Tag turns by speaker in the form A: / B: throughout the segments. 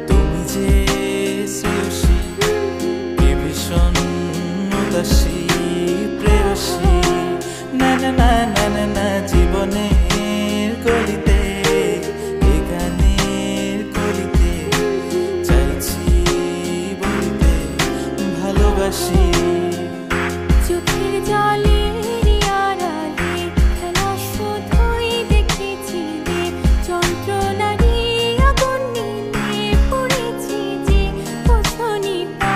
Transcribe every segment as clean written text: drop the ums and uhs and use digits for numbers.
A: তুমি যে শ্রেয়সী কে ভীষণ উদাসী প্রেয়সী না না না না না না জীবনের গলিতে এ গানের কলিতে চাইছি বলতে ভালোবাসি।
B: চোখের জলের আড়ালে খেলা শুধুই দেখেছিলে, যন্ত্রণারই আগুন নিয়ে পড়েছি যে বোঝনি তা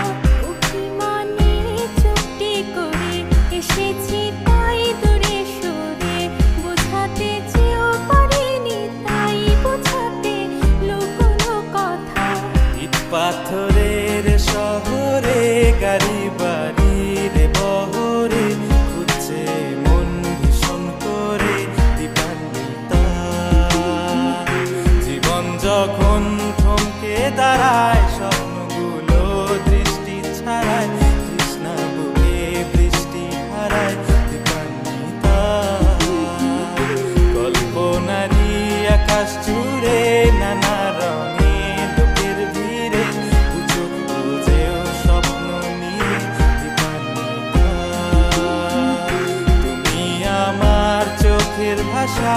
B: অভিমানে চুপটি করে এসেছি তাই দূরে সরে, বোঝাতে চেয়েও পারিনি তাই বোঝাতে লুকোনো কথা।
A: ইট পাথরের শহরে গাড়ি বাড়ির বহরে খুঁজছে মন ভীষণ করে দীপান্বিতা। জীবন যখন থমকে দাঁড়ায় স্বপ্নগুলো দৃষ্টি ছাড়ায়, তৃষ্ণা বুকে বৃষ্টি হারায় দীপান্বিতা। কল্পনারই আকাশ জুড়ে নানা রঙে লোকের ভিড়ে চোখ বুঝেও স্বপ্ন নিয়ে দীপান্বিতা। তুমি আমার চোখের ভাষা।